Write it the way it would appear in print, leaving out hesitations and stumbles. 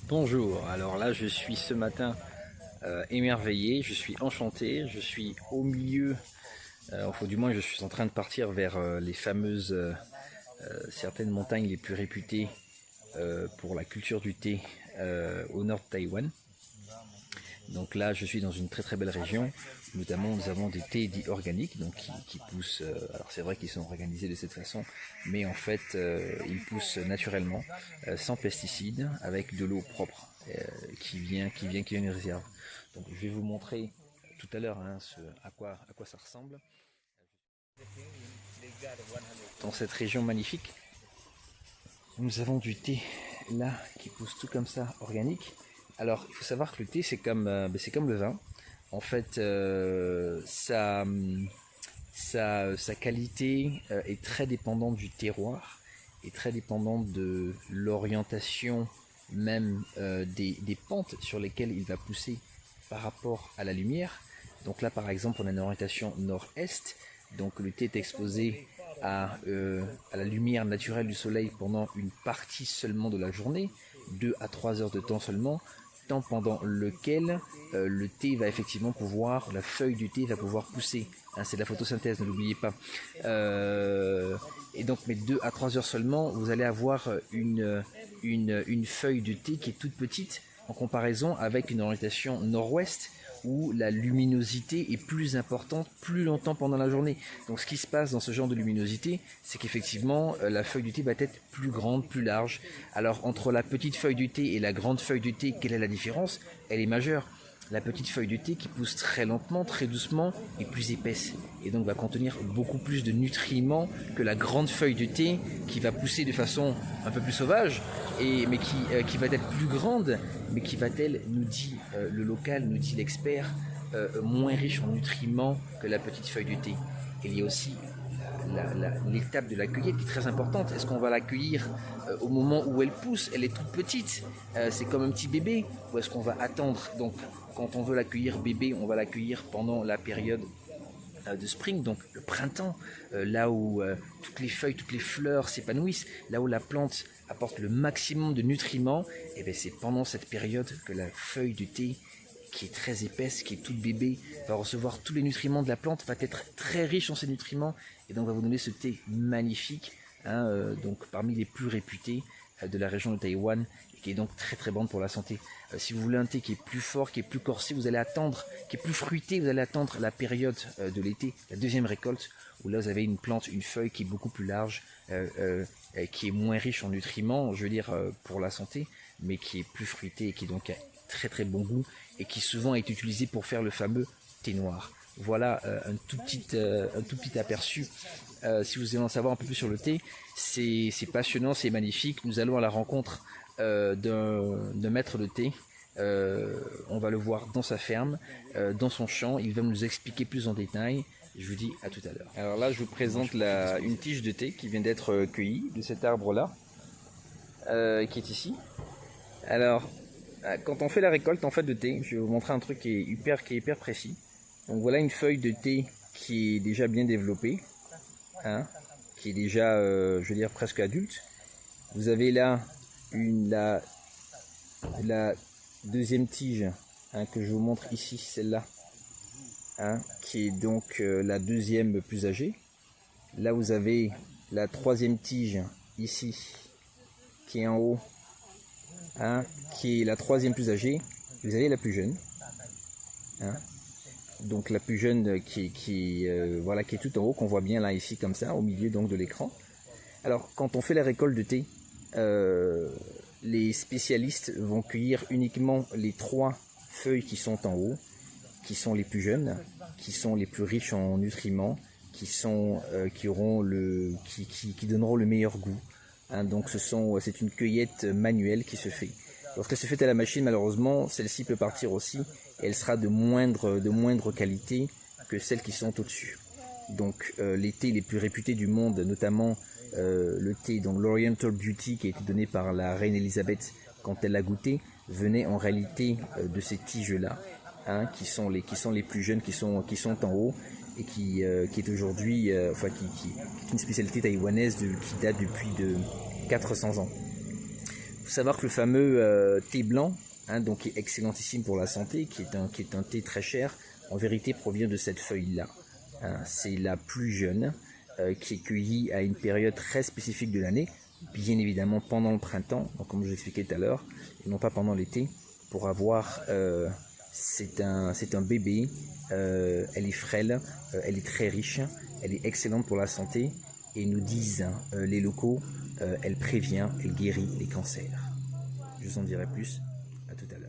Bonjour, alors là je suis ce matin émerveillé, je suis enchanté, je suis au milieu, enfin du moins je suis en train de partir vers les fameuses certaines montagnes les plus réputées pour la culture du thé au nord de Taïwan. Donc là je suis dans une très très belle région, notamment nous avons des thés dits organiques donc qui poussent, alors c'est vrai qu'ils sont organisés de cette façon, mais en fait ils poussent naturellement, sans pesticides, avec de l'eau propre qui vient d'une réserve. Donc je vais vous montrer tout à l'heure hein, à quoi ça ressemble. Dans cette région magnifique, nous avons du thé là qui pousse tout comme ça, organique. Alors il faut savoir que le thé c'est comme le vin. En fait, sa qualité est très dépendante du terroir et très dépendante de l'orientation même des pentes sur lesquelles il va pousser par rapport à la lumière. Donc là par exemple on a une orientation nord-est, donc le thé est exposé à la lumière naturelle du soleil pendant une partie seulement de la journée, 2 à 3 heures de temps seulement, temps pendant lequel le thé va effectivement pouvoir, la feuille du thé va pouvoir pousser. Hein, c'est de la photosynthèse, ne l'oubliez pas. Et donc, mais 2 à 3 heures seulement, vous allez avoir une feuille de thé qui est toute petite en comparaison avec une orientation nord-ouest où la luminosité est plus importante plus longtemps pendant la journée. Donc ce qui se passe dans ce genre de luminosité, c'est qu'effectivement la feuille du thé va être plus grande, plus large. Alors entre la petite feuille du thé et la grande feuille du thé, quelle est la différence? Elle est majeure. La petite feuille de thé qui pousse très lentement, très doucement, est plus épaisse et donc va contenir beaucoup plus de nutriments que la grande feuille de thé qui va pousser de façon un peu plus sauvage, mais qui va être plus grande, mais qui va-t-elle, nous dit le local, nous dit l'expert, moins riche en nutriments que la petite feuille de thé. Il y a aussi l'étape de la cueillette qui est très importante. Est-ce qu'on va la cueillir au moment où elle pousse, elle est toute petite, c'est comme un petit bébé, ou est-ce qu'on va attendre? Donc quand on veut la cueillir bébé, on va la cueillir pendant la période de spring, donc le printemps, là où toutes les feuilles, toutes les fleurs s'épanouissent, là où la plante apporte le maximum de nutriments, et bien c'est pendant cette période que la feuille de thé, qui est très épaisse, qui est toute bébé, va recevoir tous les nutriments de la plante, va être très riche en ces nutriments, et donc va vous donner ce thé magnifique, hein, donc parmi les plus réputés de la région de Taïwan, et qui est donc très très bonne pour la santé. Si vous voulez un thé qui est plus fort, qui est plus corsé, vous allez attendre, qui est plus fruité, vous allez attendre la période de l'été, la deuxième récolte, où là vous avez une plante, une feuille qui est beaucoup plus large, qui est moins riche en nutriments, je veux dire pour la santé, mais qui est plus fruité et qui donc a très très bon goût et qui souvent est utilisé pour faire le fameux thé noir. Voilà un tout petit aperçu. Si vous voulez en savoir un peu plus sur le thé, c'est passionnant, c'est magnifique. Nous allons à la rencontre d'un maître de thé. On va le voir dans sa ferme, dans son champ. Il va nous expliquer plus en détail. Je vous dis à tout à l'heure. Alors là, je vous présente une tige de thé qui vient d'être cueillie de cet arbre-là, qui est ici. Alors, quand on fait la récolte en fait de thé, je vais vous montrer un truc qui est hyper précis. Donc voilà une feuille de thé qui est déjà bien développée, hein, qui est déjà, je veux dire, presque adulte. Vous avez là la deuxième tige, hein, que je vous montre ici, celle-là, hein, qui est donc la deuxième plus âgée. Là vous avez la troisième tige ici, qui est en haut, hein, qui est la troisième plus âgée. Vous avez la plus jeune, hein, donc la plus jeune voilà, qui est tout en haut, qu'on voit bien là ici comme ça, au milieu donc de l'écran. Alors quand on fait la récolte de thé, les spécialistes vont cueillir uniquement les 3 feuilles qui sont en haut, qui sont les plus jeunes, qui sont les plus riches en nutriments, qui donneront le meilleur goût. Hein, donc c'est une cueillette manuelle qui se fait. Lorsqu'elle se fait à la machine, malheureusement, celle-ci peut partir aussi, et elle sera de moindre qualité que celles qui sont au-dessus. Donc les thés les plus réputés du monde, notamment le thé, donc l'Oriental Beauty, qui a été donné par la reine Elisabeth quand elle l'a goûté, venait en réalité de ces tiges-là, hein, qui sont les plus jeunes, qui sont en haut, et qui est aujourd'hui, qui est une spécialité taïwanaise qui date depuis de 400 ans. Il faut savoir que le fameux thé blanc, hein, donc qui est excellentissime pour la santé, qui est un thé très cher, en vérité provient de cette feuille-là. Hein. C'est la plus jeune, qui est cueillie à une période très spécifique de l'année, bien évidemment pendant le printemps, donc comme je l'expliquais tout à l'heure, et non pas pendant l'été, pour avoir... c'est un bébé, elle est frêle, elle est très riche, elle est excellente pour la santé, et nous disent les locaux, elle prévient, elle guérit les cancers. Je vous en dirai plus, à tout à l'heure.